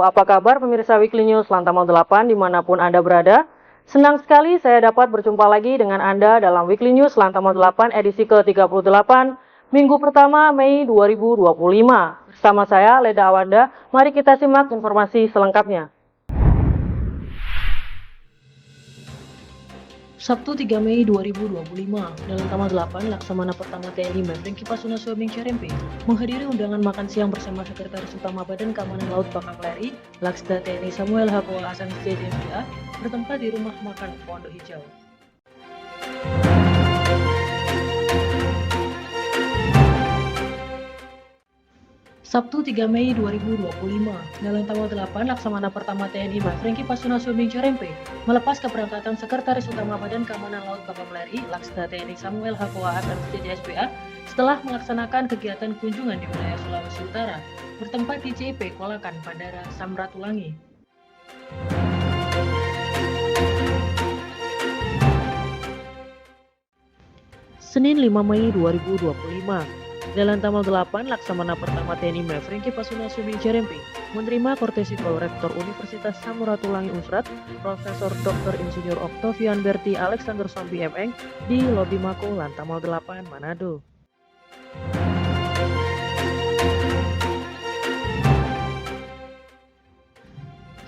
apa kabar pemirsa Weekly News Lantamal 8 dimanapun Anda berada? Senang sekali saya dapat berjumpa lagi dengan Anda dalam Weekly News Lantamal 8 edisi ke-38, Minggu pertama Mei 2025. Bersama saya, Leda Awanda, mari kita simak informasi selengkapnya. Sabtu 3 Mei 2025, dalam Tama 8, Laksamana Pertama TNI Mevring Kipasuna Swimming Cerempe menghadiri undangan makan siang bersama Sekretaris Utama Badan Keamanan Laut Pakam-LRI, Laksda TNI Samuel Hakoa Hasan SDSPA, bertempat di Rumah Makan Pondok Hijau. Sabtu 3 Mei 2025, dalam tanggal 8, Laksamana Pertama TNI Mevring Kipasuna Swimming Cerempe melepas keberangkatan Sekretaris Utama Badan Keamanan Laut Pakam-LRI, Laksda TNI Samuel Hakoa Hasan SDSPA, setelah melaksanakan kegiatan kunjungan di wilayah Sulawesi Utara, bertempat di CIP Kolakan, Bandara Samratulangi. Senin 5 Mei 2025, dalam tanggal 8, Laksamana Pertama TNI Mevring Kipasuna Swimming Cerempe menerima courtesy call Rektor Universitas Samratulangi Unsrat, Profesor Dr. Insinyur Octavian Berti Alexander Sompi MM di Lobi Mako Lantamal 8, Manado.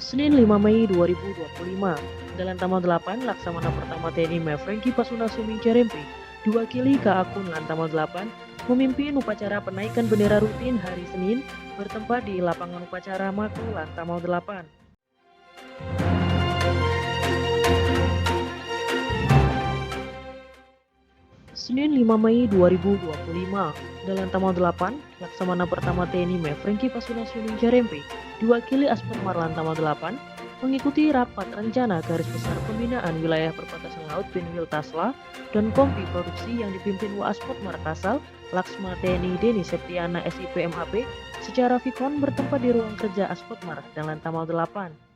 Senin 5 Mei 2025, dalam tanggal 8, Laksamana Pertama TNI Mevring Kipasuna Swimming Cerempe diwakili Ka-Akun Lantamal 8 memimpin upacara penaikan bendera rutin hari Senin bertempat di lapangan upacara Mako Lantamal 8. Senin 5 Mei 2025, dalam tanggal 8, Laksamana Pertama TNI Mevring Kipasuna Swimming Cerempe diwakili Aspotmar Lantamal 8 mengikuti rapat rencana garis besar pembinaan wilayah perbatasan laut Binwil Tasla dan Kompi Produksi yang dipimpin Waspotmar Kasal, Laksma TNI Deni Septiana SIP MHP secara vikon bertempat di ruang kerja Aspotmar dan Lantamal 8.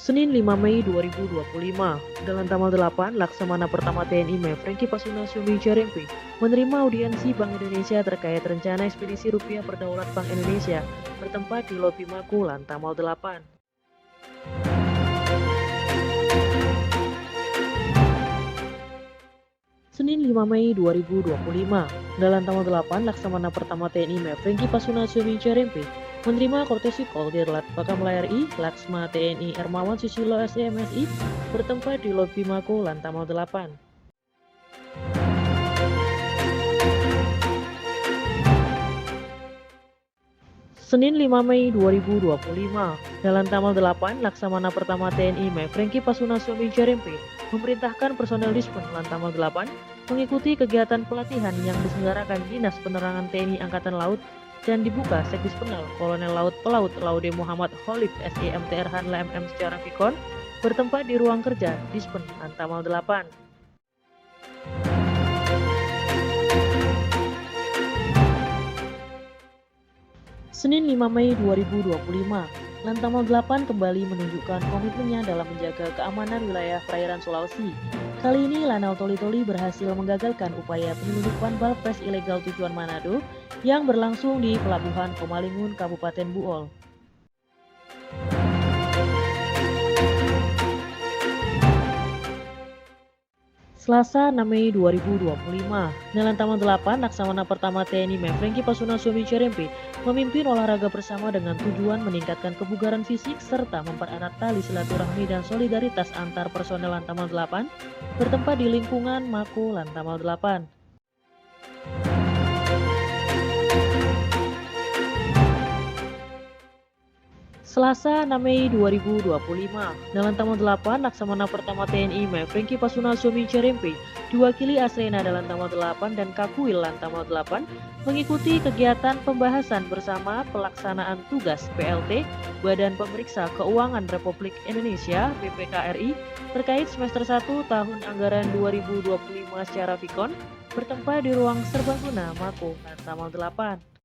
Senin 5 Mei 2025, dalam tanggal 8, Laksamana Pertama TNI Mevring Kipasuna Swimming Cerempe menerima audiensi Bank Indonesia terkait rencana ekspedisi rupiah berdaulat Bank Indonesia bertempat di Lobi Mako Lantamal 8. Senin 5 Mei 2025, dalam tanggal 8, Laksamana Pertama TNI Mevring Kipasuna Swimming Cerempe menerima courtesy call Dirlat Pakam-LRI, Laksma TNI Ermawan Susilo SEMSI bertempat di Lobi Mako Lantamal 8. Senin 5 Mei 2025, dalam tanggal 8, Laksamana Pertama TNI Mevring Kipasuna Swimming Cerempe memerintahkan personel Dispun Lantamal 8 mengikuti kegiatan pelatihan yang diselenggarakan Dinas Penerangan TNI Angkatan Laut dan dibuka Sekdis Penal Kolonel Laut Pelaut Laude Muhammad Khalid SEMTR Hanla MM secara vikon bertempat di ruang kerja Dispun Lantamal 8. Senin 5 Mei 2025, Lantamal 8 kembali menunjukkan komitmennya dalam menjaga keamanan wilayah perairan Sulawesi. Kali ini Lanal Toli-Toli berhasil menggagalkan upaya penyelundupan balpres ilegal tujuan Manado yang berlangsung di Pelabuhan Komalingun, Kabupaten Buol. Selasa 6 Mei 2025, dalam tanggal 8, Laksamana Pertama TNI Mevring Kipasuna Swimming Cerempe memimpin olahraga bersama dengan tujuan meningkatkan kebugaran fisik serta mempererat tali silaturahmi dan solidaritas antar personel Lantamal 8 bertempat di lingkungan Mako Lantamal 8. Selasa 6 Mei 2025, dalam tanggal 8, Laksamana Pertama TNI Mevring Kipasuna Swimming Cerempe diwakili Asrena dalam tanggal 8 dan Kakuil Lantamal 8 mengikuti kegiatan pembahasan bersama pelaksanaan tugas PLT Badan Pemeriksa Keuangan Republik Indonesia BPKRI terkait semester 1 tahun anggaran 2025 secara vikon bertempat di ruang serbaguna Mako Lantamal 8.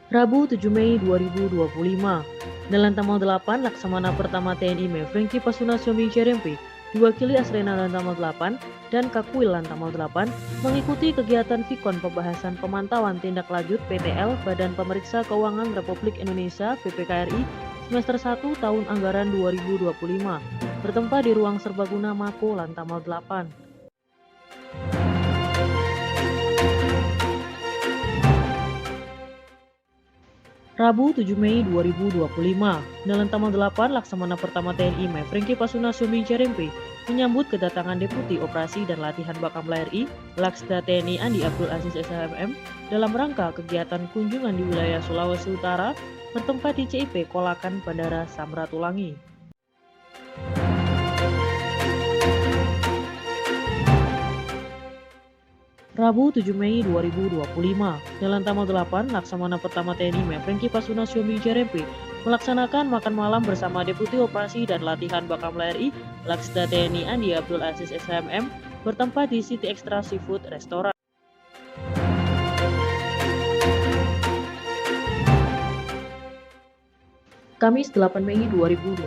Rabu 7 Mei 2025, Dalam Lantamal 8, Laksamana Pertama TNI Mefrenki Pasuna Suami Cerempe diwakili Asrena Lantamal 8 dan Kakuil Lantamal 8 mengikuti kegiatan Vikon pembahasan pemantauan tindak lanjut PTL Badan Pemeriksa Keuangan Republik Indonesia (BPKRI) semester 1 tahun anggaran 2025 bertempat di ruang serbaguna Mako Lantamal 8. Rabu 7 Mei 2025, dalam Lantamal 8 Laksamana Pertama TNI Mefrenki Pasuna Suami Cerempe menyambut kedatangan Deputi Operasi dan Latihan Bakamla RI, Laksda TNI Andi Abdul Aziz SHMM dalam rangka kegiatan kunjungan di wilayah Sulawesi Utara bertempat di CIP Kolakan Bandara Samratulangi. Rabu 7 Mei 2025, dalam Lantamal 8 Laksamana Pertama TNI Mefrenki Pasuna Suami Cerempe melaksanakan makan malam bersama Deputi Operasi dan Latihan Bakamla RI, Laksda TNI Andi Abdul Aziz SHMM bertempat di City Extra Seafood Restoran. Kamis 8 Mei 2025,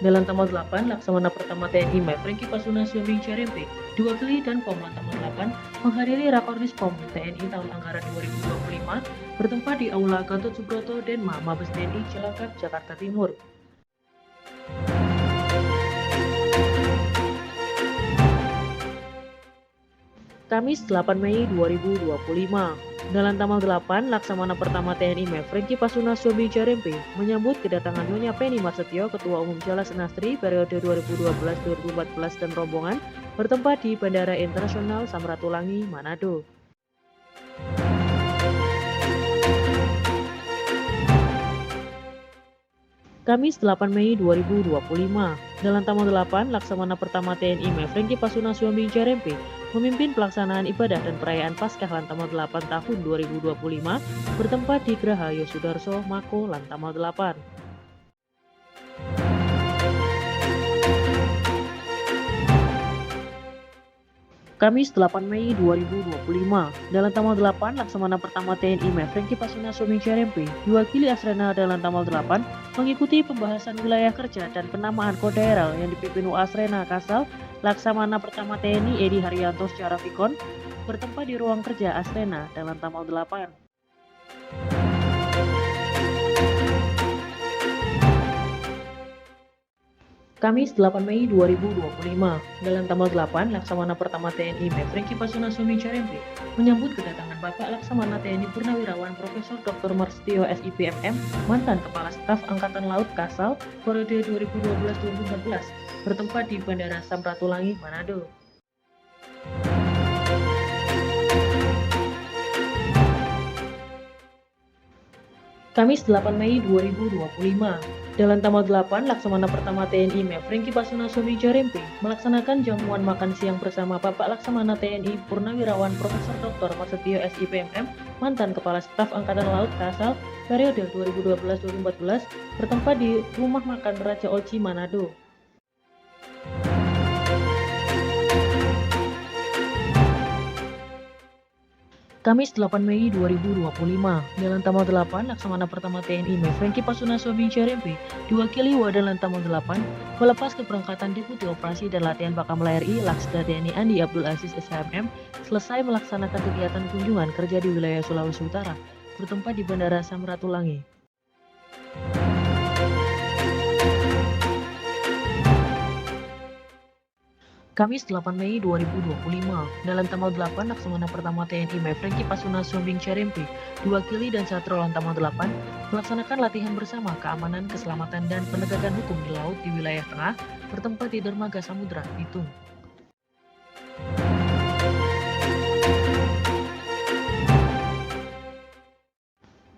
dalam Lantamal 8 Laksamana Pertama TNI Mefrenki Pasuna Suami Cerempe diwakili dan Pom Lantamal 8 menghadiri Rakornis Pom TNI tahun anggaran 2025 bertempat di Aula Gatot Subroto Denma Mabes TNI Cilacap, Jakarta Timur. Kamis 8 Mei 2025, dalam Lantamal 8 Laksamana Pertama TNI Mefrenki Pasuna Suami Cerempe menyambut kedatangan Nyonya Penny Masetio, Ketua Umum Jalas Senastri periode 2012-2014 dan rombongan bertempat di Bandara Internasional Samratulangi, Manado. Kamis 8 Mei 2025, dalam Lantamal 8 Laksamana Pertama TNI Mefrenki Pasuna Suami Cerempe memimpin pelaksanaan ibadah dan perayaan Paskah Lantamal 8 tahun 2025 bertempat di Graha Yosudarso, Mako, Lantamal 8. Kamis 8 Mei 2025, dalam Lantamal 8 Laksamana Pertama TNI Mefrenki Pasuna Suami Cerempe diwakili Asrena dalam Lantamal 8 mengikuti pembahasan wilayah kerja dan penamaan kode daerah yang dipimpin Asrena Kasal Laksamana Pertama TNI Edi Haryanto secara Vikon bertempat di ruang kerja Asrena dalam Lantamal 8. Kamis 8 Mei 2025, dalam Lantamal 8 Laksamana Pertama TNI Mefrenki Pasuna Suami Cerempe menyambut kedatangan Bapak Laksamana TNI Purnawirawan Profesor Dr. Marsetio SIPMM, mantan Kepala Staf Angkatan Laut Kasal periode 2012-2014 bertempat di Bandara Samratulangi, Manado. Kamis 8 Mei 2025, dalam Lantamal 8 Laksamana Pertama TNI Mefrenki Pasuna Suami Cerempe melaksanakan jamuan makan siang bersama Bapak Laksamana TNI Purnawirawan Profesor Dr. Marsetio SIPMM, mantan Kepala Staf Angkatan Laut Kasal periode 2012-2014 bertempat di Rumah Makan Raja Oci, Manado. Kamis 8 Mei 2025, dalam Lantamal 8 Laksamana Pertama TNI Mefrenki Pasuna Suami Cerempe diwakili Wadan Lantamal 8 melepas keberangkatan Deputi Operasi dan Latihan Bakamla RI Laksda TNI Andi Abdul Aziz SHMM selesai melaksanakan kegiatan kunjungan kerja di wilayah Sulawesi Utara bertempat di Bandara Samratulangi. Kamis 8 Mei 2025, dalam Lantamal 8 Laksamana Pertama TNI Mefrenki Pasuna Suami Cerempe diwakili dan Satro Lantamal 8 melaksanakan latihan bersama keamanan, keselamatan, dan penegakan hukum di laut di wilayah tengah bertempat di Dermaga Samudra, Bitung.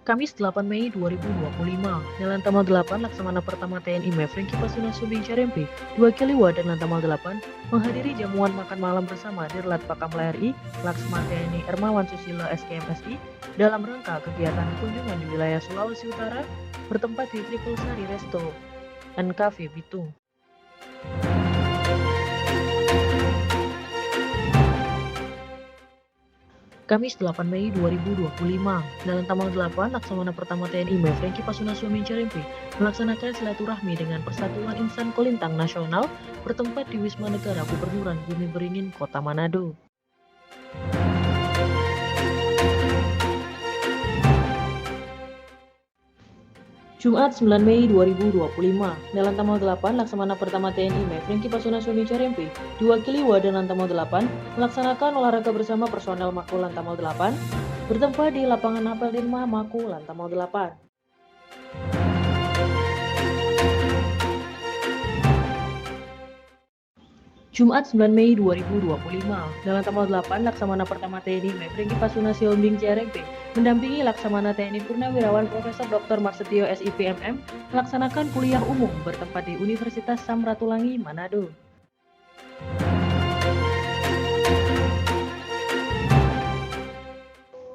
Kamis 8 Mei 2025, dalam Lantamal 8 Laksamana Pertama TNI Mefrenki Pasuna Suami Cerempe diwakili Wadan Lantamal 8 menghadiri jamuan makan malam bersama Dirlat Bakamla RI Laksma TNI Ermawan Susilo SKMSI dalam rangka kegiatan kunjungan di wilayah Sulawesi Utara bertempat di Triple Sari Resto and Cafe, Bitung. Kamis 8 Mei 2025, dalam tanggal 8, Laksamana Pertama TNI Mefrenki Pasunasuami Cerempe melaksanakan silaturahmi dengan Persatuan Insan Kolintang Nasional bertempat di Wisma Negara Gubernuran Bumi Beringin, Kota Manado. Jumat 9 Mei 2025, dalam tanggal 8, Laksamana Pertama TNI Mefrenki Pasunasuami Cerempe diwakili Wadan Lantamal 8 melaksanakan olahraga bersama personel Mako Lantamal 8 bertempat di lapangan apel 5 Mako Lantamal 8. Jumat 9 Mei 2025, dalam tanggal 8, Laksamana Pertama TNI Mefrenki Pasunasuami Cerempe mendampingi Laksamana TNI Purnawirawan Profesor Dr. Marsetio SIPMM melaksanakan kuliah umum bertempat di Universitas Samratulangi, Manado.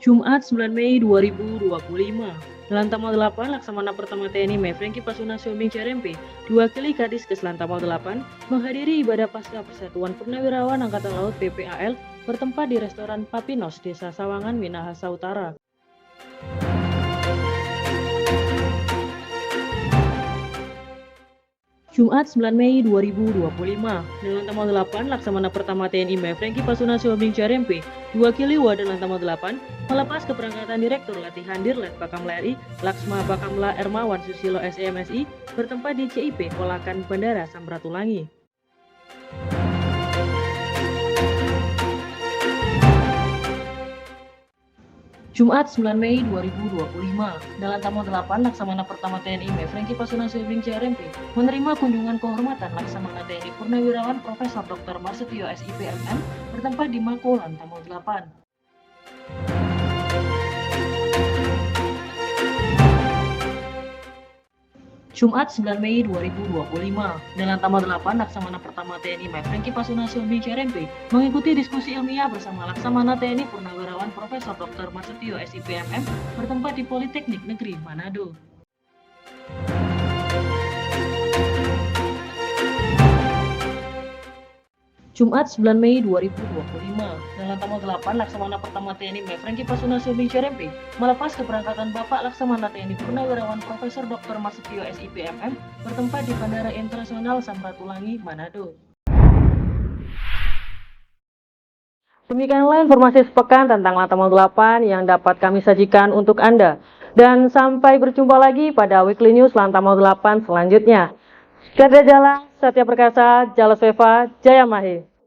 Jumat 9 Mei 2025, dalam tanggal 8, Laksamana Pertama TNI Mefrenki Pasunasuami Cerempe diwakili Kadiskes Lantamal 8 menghadiri ibadah pasca Persatuan Purnawirawan Angkatan Laut PPAL bertempat di restoran Papinos, Desa Sawangan, Minahasa Utara. Jumat 9 Mei 2025, dalam tanggal 8, Laksamana Pertama TNI Mefrenki Pasunasuami Cerempe diwakili Wadan Lantamal 8 melepas keberangkatan Direktur Latihan Dirlet Bakamla RI Laksma Bakamla Ermawan Susilo SEMSI bertempat di CIP Kolakan Bandara Samratulangi. Jumat 9 Mei 2025, dalam tanggal 8, Laksamana Pertama TNI Mefrenki Pasunasuami Cerempe menerima kunjungan kehormatan Laksamana TNI Purnawirawan Profesor Dr. Marsetio SIPMM bertempat di Mako Lantamal 8. Jumat 9 Mei 2025, dalam tanggal 8, Laksamana Pertama TNI Mefrenki Pasunasuami Cerempe mengikuti diskusi ilmiah bersama Laksamana TNI Purnawirawan Profesor Dr. Marsetio SIPMM bertempat di Politeknik Negeri Manado. Jumat 9 Mei 2025, dalam tanggal 8, Laksamana Pertama TNI Mefrenki Pasunasuami Cerempe melepas keberangkatan Bapak Laksamana TNI Purnawirawan Profesor Dr. Marsetio SIPMM bertempat di Bandara Internasional Samratulangi, Manado. Demikianlah informasi sepekan tentang Lantamal 8 yang dapat kami sajikan untuk Anda. Dan sampai berjumpa lagi pada Weekly News Lantamal 8 selanjutnya. Sekian Jala, Satya Perkasa, Jala Seva, Jaya Mahe.